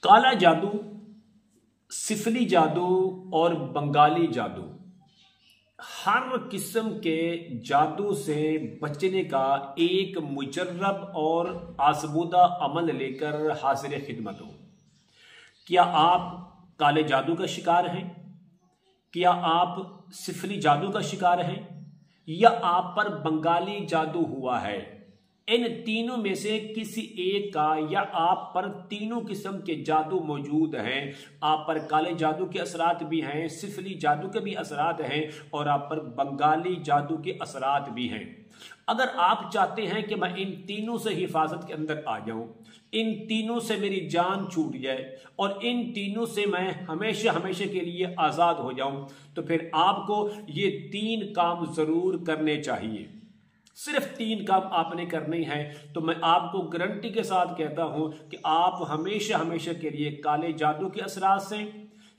काला जादू, सिफली जादू और बंगाली जादू, हर किस्म के जादू से बचने का एक मुजर्रब और आजमूदा अमल लेकर हाजिर खिदमत हूं। क्या आप काले जादू का शिकार हैं? क्या आप सिफली जादू का शिकार हैं? या आप पर बंगाली जादू हुआ है? इन तीनों में से किसी एक का या आप पर तीनों किस्म के जादू मौजूद हैं। आप पर काले जादू के असरात भी हैं, सिफली जादू के भी असरात हैं और आप पर बंगाली जादू के असरात भी हैं। अगर आप चाहते हैं कि मैं इन तीनों से हिफाजत के अंदर आ जाऊं, इन तीनों से मेरी जान छूट जाए और इन तीनों से मैं हमेशा हमेशा के लिए आज़ाद हो जाऊं, तो फिर आपको ये 3 काम जरूर करने चाहिए। सिर्फ 3 काम आपने करने हैं। तो मैं आपको गारंटी के साथ कहता हूं कि आप हमेशा हमेशा के लिए काले जादू के असरात से,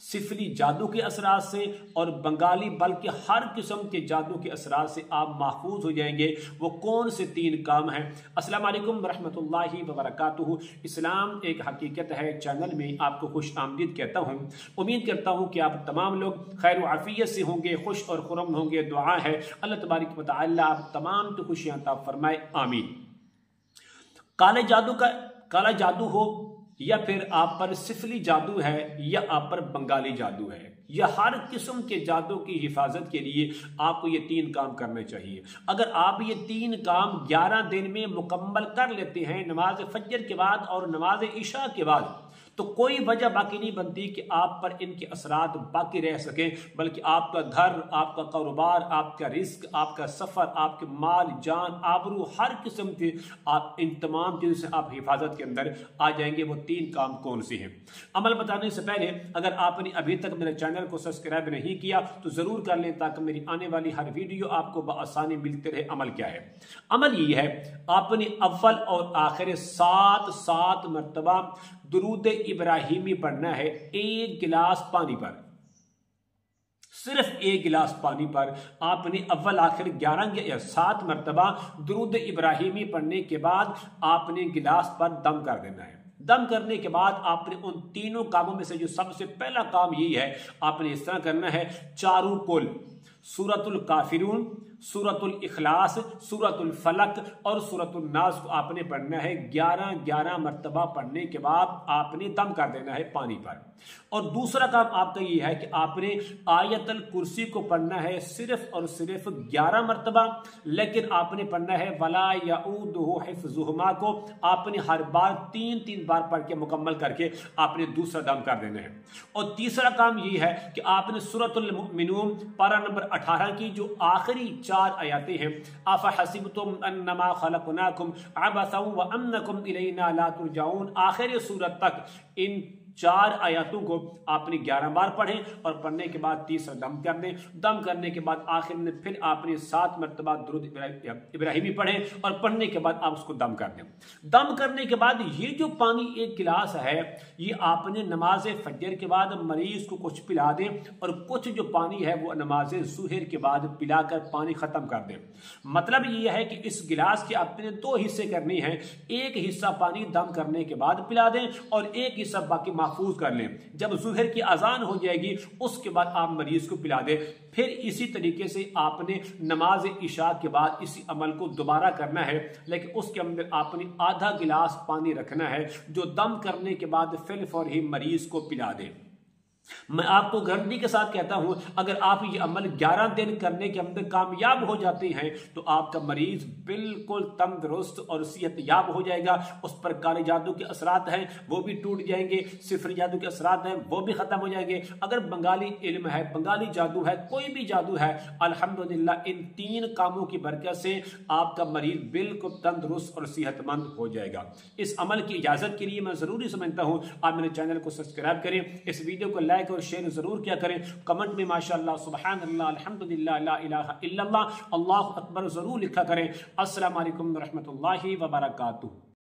सिफली जादू के असरात से और बंगाली बल्कि हर किस्म के जादू के असरात से आप महफूज हो जाएंगे। वो कौन से 3 काम हैं? अस्सलाम वालेकुम रहमतुल्लाहि व बरकातुहू। इस्लाम एक हकीकत है चैनल में आपको खुश आमदीद कहता हूँ। उम्मीद करता हूँ कि आप तमाम लोग खैर व आफियत से होंगे, खुश और खुरम होंगे। दुआ है अल्लाह तबारक व तआला आप तमाम तो खुशियां अता फरमाए, आमीन। काला जादू हो या फिर आप पर सिफली जादू है या आप पर बंगाली जादू है, या हर किस्म के जादू की हिफाजत के लिए आपको ये 3 काम करने चाहिए। अगर आप ये 3 काम 11 दिन में मुकम्मल कर लेते हैं, नमाज फजर के बाद और नमाज इशा के बाद, तो कोई वजह बाकी नहीं बनती कि आप पर इनके असरात बाकी रह सकें, बल्कि आपका घर, आपका कारोबार, आपका रिस्क, आपका सफ़र, आपके माल जान आबरू, हर किस्म के आप इन तमाम चीज़ों से आप हिफाजत के अंदर आ जाएंगे। वो 3 काम कौन से हैं? अमल बताने से पहले अगर आपने अभी तक मेरे चैनल को सब्सक्राइब नहीं किया तो ज़रूर कर लें, ताकि मेरी आने वाली हर वीडियो आपको बआसानी मिलते रहे। अमल क्या है? अमल ये है, आपने अव्वल और आखिर 7 मरतबा दुरूद इब्राहिमी पढ़ना है 1 गिलास पानी पर। सिर्फ 1 गिलास पानी पर आपने अव्वल आखिर 11 या 7 मरतबा दुरूद इब्राहिमी पढ़ने के बाद आपने गिलास पर दम कर देना है। दम करने के बाद आपने उन तीनों कामों में से जो सबसे पहला काम यही है, आपने इस तरह करना है, चारों कुल सूरतुल काफिरून, सूरतुल इखलास, सूरतुल फलक और सूरतुल नास को आपने पढ़ना है। 11 मरतबा पढ़ने के बाद आपने दम कर देना है पानी पर। और दूसरा काम आपका ये है कि आपने आयतल कुर्सी को पढ़ना है सिर्फ और सिर्फ 11 मरतबा, लेकिन आपने पढ़ना है वला यऊदुहु हिफ्ज़ुहुमा को आपने हर बार 3 बार पढ़ के मुकम्मल करके आपने दूसरा दम कर देना है। और तीसरा काम ये है कि आपने सूरतुल मुमिनून पारा नंबर 18 की जो आखिरी 4 आयतें हैं, आफा हसिबतुम अन्नमा खलकनाकुम अबसन व अन्नकुम इलैना ला तुरजाऊन, आखिरी सूरत तक इन 4 आयतों को आपने 11 बार पढ़ें और पढ़ने के बाद तीसरा दम कर दें। दम करने के बाद आखिर में फिर आपने 7 मरतबा दुरूद इब्राहिमी पढ़ें और पढ़ने के बाद आप उसको दम कर दें। दम करने के बाद ये जो पानी 1 गिलास है, ये आपने नमाज फजर के बाद मरीज को कुछ पिला दें और कुछ जो पानी है वो नमाज ज़ुहर के बाद पिलाकर पानी ख़त्म कर दें। मतलब ये है कि इस गिलास के आपने 2 हिस्से करने हैं। एक हिस्सा पानी दम करने के बाद पिला दें और एक हिस्सा बाकी महफूज कर लें। जब ज़ुहर की अजान हो जाएगी उसके बाद आप मरीज को पिला दें। फिर इसी तरीके से आपने नमाज इशा के बाद इसी अमल को दोबारा करना है, लेकिन उसके अंदर आपने आधा गिलास पानी रखना है जो दम करने के बाद फिल फौर ही मरीज को पिला दें। मैं आपको गारंटी के साथ कहता हूं, अगर आप ये अमल 11 दिन करने के अंदर कामयाब हो जाते हैं तो आपका मरीज बिल्कुल तंदुरुस्त और सेहत याब हो जाएगा। उस पर काले जादू के असरात हैं वो भी टूट जाएंगे, सिफरी जादू के असरात हैं वो भी खत्म हो जाएंगे। अगर बंगाली इल्म है, बंगाली जादू है, कोई भी जादू है, अल्हम्दुलिल्लाह इन 3 कामों की बरकत से आपका मरीज बिल्कुल तंदुरुस्त और सेहतमंद हो जाएगा। इस अमल की इजाजत के लिए मैं जरूरी समझता हूँ आप मेरे चैनल को सब्सक्राइब करें, इस वीडियो को लाइक और शेयर जरूर किया करें, कमेंट में माशाअल्लाह, सुभान अल्लाह, अल्हम्दुलिल्लाह, ला इलाहा इल्लल्लाह, अल्लाहु अकबर जरूर लिखा करें। अस्सलाम वालेकुम व रहमतुल्लाहि व बरकातुहू।